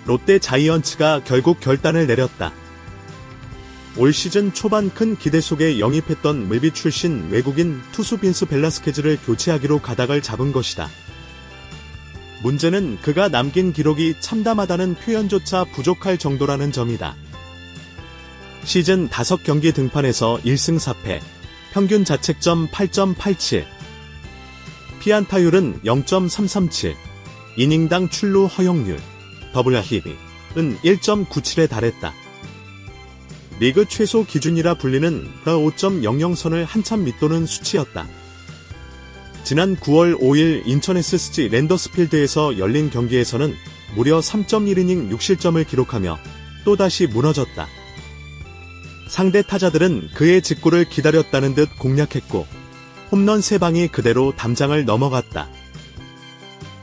롯데 자이언츠가 결국 결단을 내렸다. 올 시즌 초반 큰 기대 속에 영입했던 물비 출신 외국인 투수 빈스 벨라스케즈를 교체하기로 가닥을 잡은 것이다. 문제는 그가 남긴 기록이 참담하다는 표현조차 부족할 정도라는 점이다. 시즌 5경기 등판에서 1승 4패, 평균 자책점 8.87, 피안타율은 0.337, 이닝당 출루 허용률, WHIP은 1.97에 달했다. 리그 최소 기준이라 불리는 5.00선을 한참 밑도는 수치였다. 지난 9월 5일 인천 SSG 랜더스필드에서 열린 경기에서는 무려 3.1이닝 6실점을 기록하며 또다시 무너졌다. 상대 타자들은 그의 직구를 기다렸다는 듯 공략했고 홈런 3방이 그대로 담장을 넘어갔다.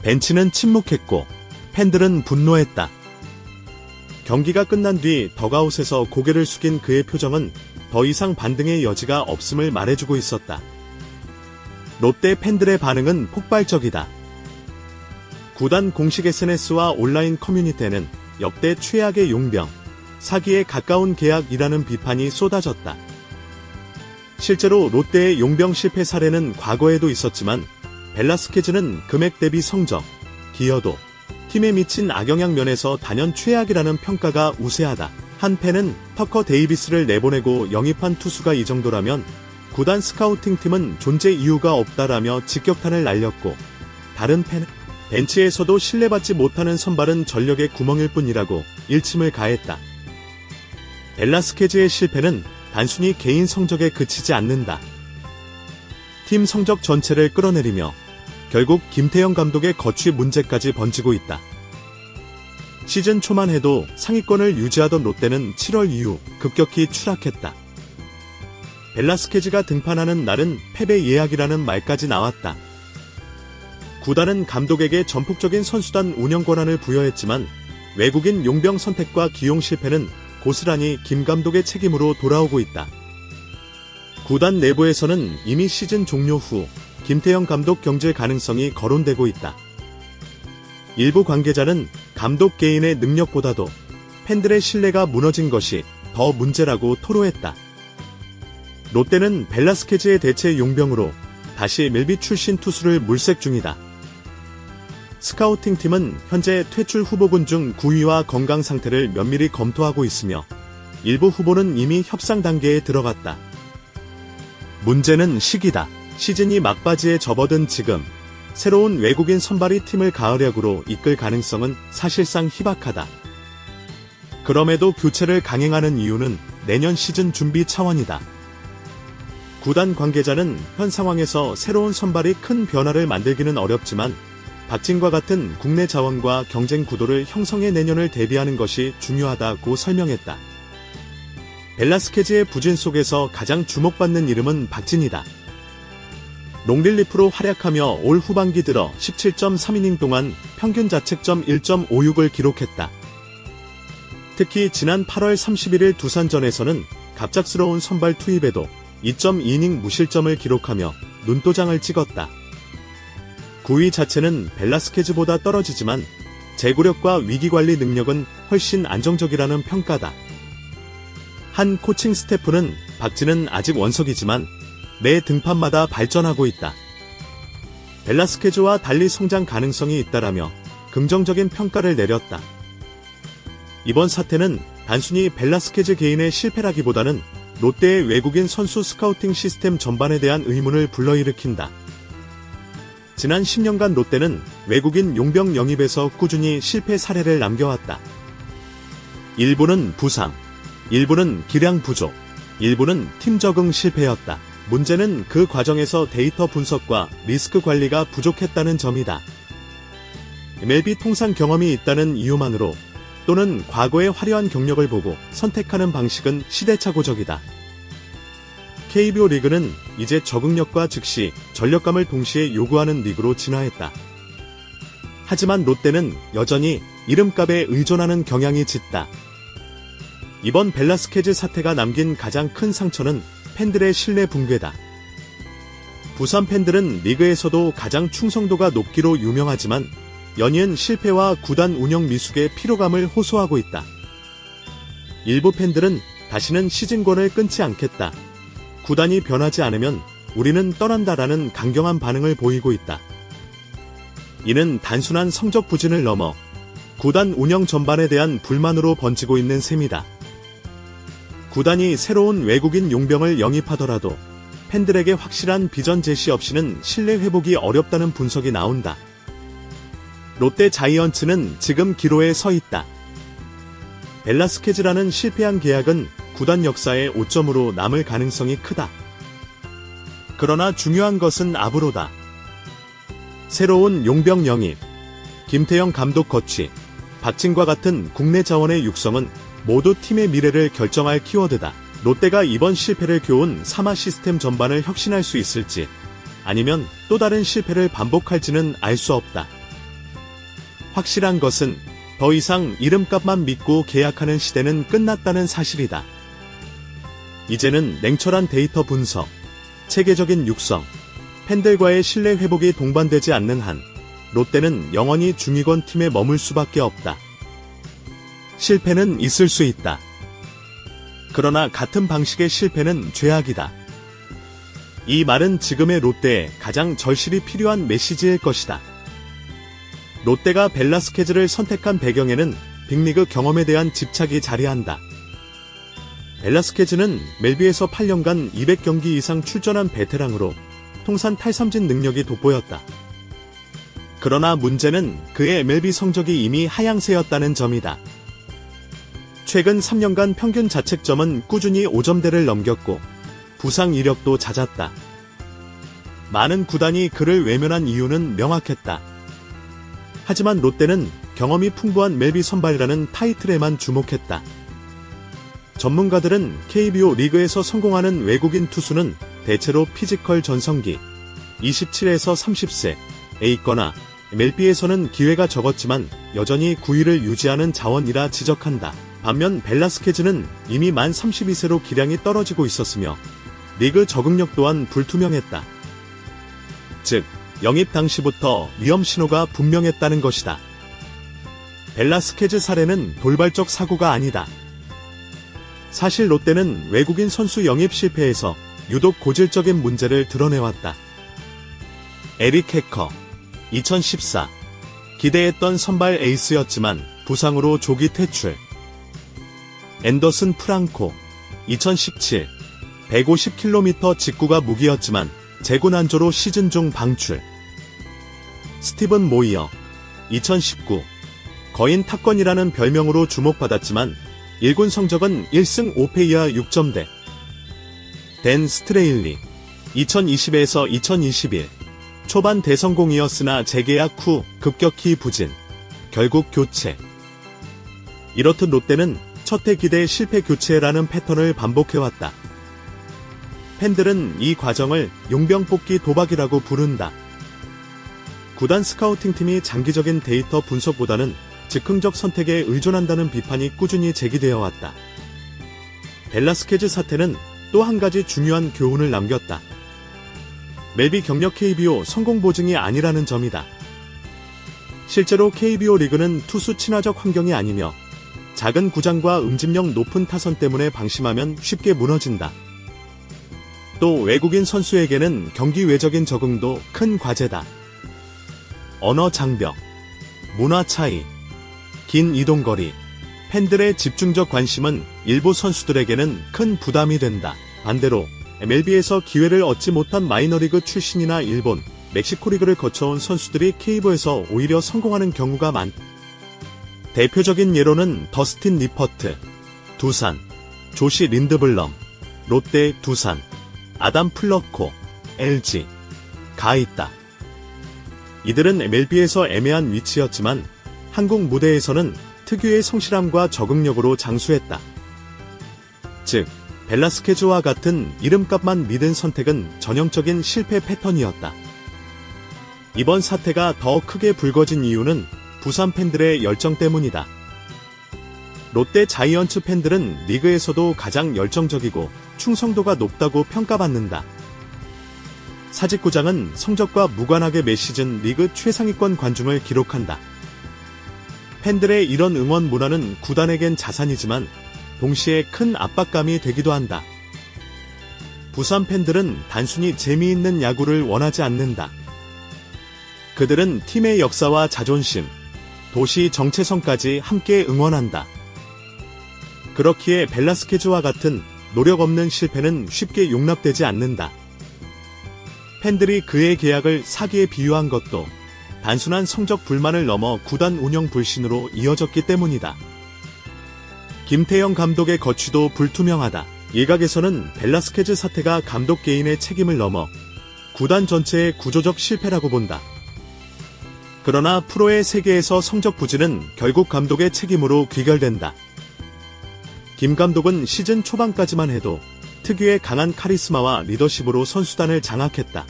벤치는 침묵했고 팬들은 분노했다. 경기가 끝난 뒤 덕아웃에서 고개를 숙인 그의 표정은 더 이상 반등의 여지가 없음을 말해주고 있었다. 롯데 팬들의 반응은 폭발적이다. 구단 공식 SNS와 온라인 커뮤니티에는 역대 최악의 용병, 사기에 가까운 계약이라는 비판이 쏟아졌다. 실제로 롯데의 용병 실패 사례는 과거에도 있었지만 벨라스케즈는 금액 대비 성적, 기여도, 팀에 미친 악영향 면에서 단연 최악이라는 평가가 우세하다. 한 팬은 터커 데이비스를 내보내고 영입한 투수가 이 정도라면 구단 스카우팅팀은 존재 이유가 없다라며 직격탄을 날렸고, 다른 팬은 벤치에서도 신뢰받지 못하는 선발은 전력의 구멍일 뿐이라고 일침을 가했다. 벨라스케즈의 실패는 단순히 개인 성적에 그치지 않는다. 팀 성적 전체를 끌어내리며 결국 김태형 감독의 거취 문제까지 번지고 있다. 시즌 초만 해도 상위권을 유지하던 롯데는 7월 이후 급격히 추락했다. 벨라스케즈가 등판하는 날은 패배 예약이라는 말까지 나왔다. 구단은 감독에게 전폭적인 선수단 운영 권한을 부여했지만 외국인 용병 선택과 기용 실패는 고스란히 김 감독의 책임으로 돌아오고 있다. 구단 내부에서는 이미 시즌 종료 후 김태형 감독 경질 가능성이 거론되고 있다. 일부 관계자는 감독 개인의 능력보다도 팬들의 신뢰가 무너진 것이 더 문제라고 토로했다. 롯데는 벨라스케즈의 대체 용병으로 다시 밀비 출신 투수를 물색 중이다. 스카우팅팀은 현재 퇴출 후보군 중 9위와 건강 상태를 면밀히 검토하고 있으며 일부 후보는 이미 협상 단계에 들어갔다. 문제는 시기다. 시즌이 막바지에 접어든 지금 새로운 외국인 선발이 팀을 가을야구로 이끌 가능성은 사실상 희박하다. 그럼에도 교체를 강행하는 이유는 내년 시즌 준비 차원이다. 구단 관계자는 현 상황에서 새로운 선발이 큰 변화를 만들기는 어렵지만 박진과 같은 국내 자원과 경쟁 구도를 형성해 내년을 대비하는 것이 중요하다고 설명했다. 벨라스케즈의 부진 속에서 가장 주목받는 이름은 박진이다. 롱릴리프로 활약하며 올 후반기 들어 17.3이닝 동안 평균 자책점 1.56을 기록했다. 특히 지난 8월 31일 두산전에서는 갑작스러운 선발 투입에도 2.2이닝 무실점을 기록하며 눈도장을 찍었다. 9위 자체는 벨라스케즈보다 떨어지지만 제구력과 위기관리 능력은 훨씬 안정적이라는 평가다. 한 코칭 스태프는 박진은 아직 원석이지만 매 등판마다 발전하고 있다. 벨라스케즈와 달리 성장 가능성이 있다라며 긍정적인 평가를 내렸다. 이번 사태는 단순히 벨라스케즈 개인의 실패라기보다는 롯데의 외국인 선수 스카우팅 시스템 전반에 대한 의문을 불러일으킨다. 지난 10년간 롯데는 외국인 용병 영입에서 꾸준히 실패 사례를 남겨왔다. 일부는 부상, 일부는 기량 부족, 일부는 팀 적응 실패였다. 문제는 그 과정에서 데이터 분석과 리스크 관리가 부족했다는 점이다. MLB 통산 경험이 있다는 이유만으로 또는 과거의 화려한 경력을 보고 선택하는 방식은 시대착오적이다. KBO 리그는 이제 적응력과 즉시 전력감을 동시에 요구하는 리그로 진화했다. 하지만 롯데는 여전히 이름값에 의존하는 경향이 짙다. 이번 벨라스케즈 사태가 남긴 가장 큰 상처는 팬들의 신뢰 붕괴다. 부산 팬들은 리그에서도 가장 충성도가 높기로 유명하지만 연이은 실패와 구단 운영 미숙의 피로감을 호소하고 있다. 일부 팬들은 다시는 시즌권을 끊지 않겠다. 구단이 변하지 않으면 우리는 떠난다라는 강경한 반응을 보이고 있다. 이는 단순한 성적 부진을 넘어 구단 운영 전반에 대한 불만으로 번지고 있는 셈이다. 구단이 새로운 외국인 용병을 영입하더라도 팬들에게 확실한 비전 제시 없이는 신뢰 회복이 어렵다는 분석이 나온다. 롯데 자이언츠는 지금 기로에 서 있다. 벨라스케즈라는 실패한 계약은 구단 역사의 오점으로 남을 가능성이 크다. 그러나 중요한 것은 앞으로다. 새로운 용병 영입, 김태형 감독 거취, 박진과 같은 국내 자원의 육성은 모두 팀의 미래를 결정할 키워드다. 롯데가 이번 실패를 교훈 삼아 시스템 전반을 혁신할 수 있을지, 아니면 또 다른 실패를 반복할지는 알 수 없다. 확실한 것은 더 이상 이름값만 믿고 계약하는 시대는 끝났다는 사실이다. 이제는 냉철한 데이터 분석, 체계적인 육성, 팬들과의 신뢰 회복이 동반되지 않는 한 롯데는 영원히 중위권 팀에 머물 수밖에 없다. 실패는 있을 수 있다. 그러나 같은 방식의 실패는 죄악이다. 이 말은 지금의 롯데에 가장 절실히 필요한 메시지일 것이다. 롯데가 벨라스케즈를 선택한 배경에는 빅리그 경험에 대한 집착이 자리한다. 벨라스케즈는 멜비에서 8년간 200경기 이상 출전한 베테랑으로 통산 탈삼진 능력이 돋보였다. 그러나 문제는 그의 MLB 성적이 이미 하향세였다는 점이다. 최근 3년간 평균 자책점은 꾸준히 5점대를 넘겼고 부상 이력도 잦았다. 많은 구단이 그를 외면한 이유는 명확했다. 하지만 롯데는 경험이 풍부한 멜비 선발이라는 타이틀에만 주목했다. 전문가들은 KBO 리그에서 성공하는 외국인 투수는 대체로 피지컬 전성기, 27에서 30세에 있거나 MLB에서는 기회가 적었지만 여전히 9위를 유지하는 자원이라 지적한다. 반면 벨라스케즈는 이미 만 32세로 기량이 떨어지고 있었으며 리그 적응력 또한 불투명했다. 즉, 영입 당시부터 위험 신호가 분명했다는 것이다. 벨라스케즈 사례는 돌발적 사고가 아니다. 사실 롯데는 외국인 선수 영입 실패에서 유독 고질적인 문제를 드러내왔다. 에릭 해커, 2014. 기대했던 선발 에이스였지만 부상으로 조기 퇴출. 앤더슨 프랑코, 2017. 150km 직구가 무기였지만 재고난조로 시즌 중 방출. 스티븐 모이어, 2019. 거인 탑건이라는 별명으로 주목받았지만 1군 성적은 1승 5패 이하 6점대. 댄 스트레일리, 2020에서 2021. 초반 대성공이었으나 재계약 후 급격히 부진. 결국 교체. 이렇듯 롯데는 첫해 기대 실패 교체라는 패턴을 반복해왔다. 팬들은 이 과정을 용병 뽑기 도박이라고 부른다. 구단 스카우팅팀이 장기적인 데이터 분석보다는 즉흥적 선택에 의존한다는 비판이 꾸준히 제기되어 왔다. 벨라스케즈 사태는 또 한 가지 중요한 교훈을 남겼다. 멜비 경력 KBO 성공 보증이 아니라는 점이다. 실제로 KBO 리그는 투수 친화적 환경이 아니며 작은 구장과 응집력 높은 타선 때문에 방심하면 쉽게 무너진다. 또 외국인 선수에게는 경기 외적인 적응도 큰 과제다. 언어 장벽, 문화 차이, 긴 이동거리, 팬들의 집중적 관심은 일부 선수들에게는 큰 부담이 된다. 반대로 MLB에서 기회를 얻지 못한 마이너리그 출신이나 일본, 멕시코 리그를 거쳐온 선수들이 KBO에서 오히려 성공하는 경우가 많다. 대표적인 예로는 더스틴 리퍼트, 두산, 조시 린드블럼, 롯데 두산, 아담 플러코, LG가 있다. 이들은 MLB에서 애매한 위치였지만 한국 무대에서는 특유의 성실함과 적응력으로 장수했다. 즉, 벨라스케즈와 같은 이름값만 믿은 선택은 전형적인 실패 패턴이었다. 이번 사태가 더 크게 불거진 이유는 부산 팬들의 열정 때문이다. 롯데 자이언츠 팬들은 리그에서도 가장 열정적이고 충성도가 높다고 평가받는다. 사직구장은 성적과 무관하게 매 시즌 리그 최상위권 관중을 기록한다. 팬들의 이런 응원 문화는 구단에겐 자산이지만 동시에 큰 압박감이 되기도 한다. 부산 팬들은 단순히 재미있는 야구를 원하지 않는다. 그들은 팀의 역사와 자존심, 도시 정체성까지 함께 응원한다. 그렇기에 벨라스케즈와 같은 노력 없는 실패는 쉽게 용납되지 않는다. 팬들이 그의 계약을 사기에 비유한 것도 단순한 성적 불만을 넘어 구단 운영 불신으로 이어졌기 때문이다. 김태형 감독의 거취도 불투명하다. 일각에서는 벨라스케즈 사태가 감독 개인의 책임을 넘어 구단 전체의 구조적 실패라고 본다. 그러나 프로의 세계에서 성적 부진은 결국 감독의 책임으로 귀결된다. 김 감독은 시즌 초반까지만 해도 특유의 강한 카리스마와 리더십으로 선수단을 장악했다.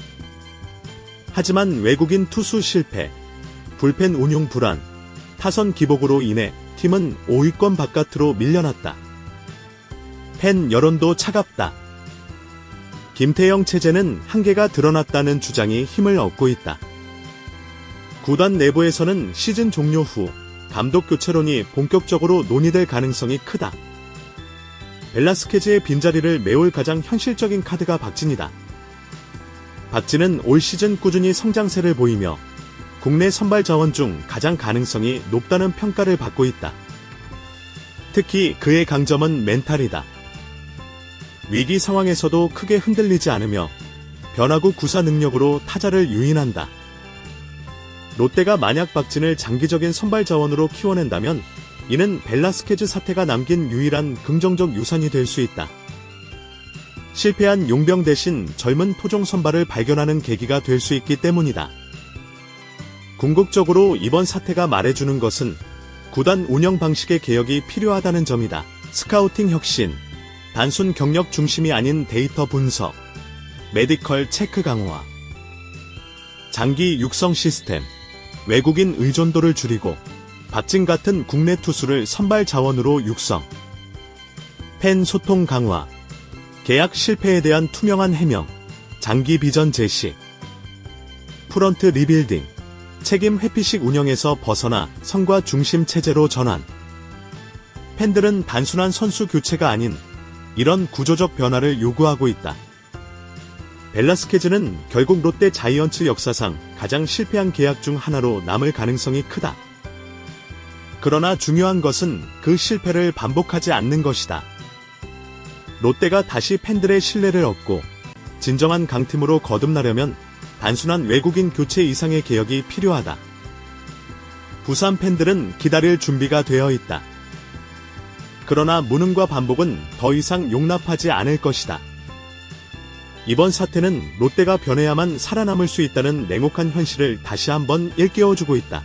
하지만 외국인 투수 실패, 불펜 운용 불안, 타선 기복으로 인해 팀은 5위권 바깥으로 밀려났다. 팬 여론도 차갑다. 김태형 체제는 한계가 드러났다는 주장이 힘을 얻고 있다. 구단 내부에서는 시즌 종료 후 감독 교체론이 본격적으로 논의될 가능성이 크다. 벨라스케즈의 빈자리를 메울 가장 현실적인 카드가 박진이다. 박진은 올 시즌 꾸준히 성장세를 보이며 국내 선발 자원 중 가장 가능성이 높다는 평가를 받고 있다. 특히 그의 강점은 멘탈이다. 위기 상황에서도 크게 흔들리지 않으며 변화구 구사 능력으로 타자를 유인한다. 롯데가 만약 박진을 장기적인 선발 자원으로 키워낸다면 이는 벨라스케즈 사태가 남긴 유일한 긍정적 유산이 될 수 있다. 실패한 용병 대신 젊은 토종 선발을 발견하는 계기가 될 수 있기 때문이다. 궁극적으로 이번 사태가 말해주는 것은 구단 운영 방식의 개혁이 필요하다는 점이다. 스카우팅 혁신, 단순 경력 중심이 아닌 데이터 분석, 메디컬 체크 강화, 장기 육성 시스템, 외국인 의존도를 줄이고 박진 같은 국내 투수를 선발 자원으로 육성, 팬 소통 강화, 계약 실패에 대한 투명한 해명, 장기 비전 제시, 프런트 리빌딩, 책임 회피식 운영에서 벗어나 성과 중심 체제로 전환. 팬들은 단순한 선수 교체가 아닌 이런 구조적 변화를 요구하고 있다. 벨라스케즈는 결국 롯데 자이언츠 역사상 가장 실패한 계약 중 하나로 남을 가능성이 크다. 그러나 중요한 것은 그 실패를 반복하지 않는 것이다. 롯데가 다시 팬들의 신뢰를 얻고 진정한 강팀으로 거듭나려면 단순한 외국인 교체 이상의 개혁이 필요하다. 부산 팬들은 기다릴 준비가 되어 있다. 그러나 무능과 반복은 더 이상 용납하지 않을 것이다. 이번 사태는 롯데가 변해야만 살아남을 수 있다는 냉혹한 현실을 다시 한번 일깨워주고 있다.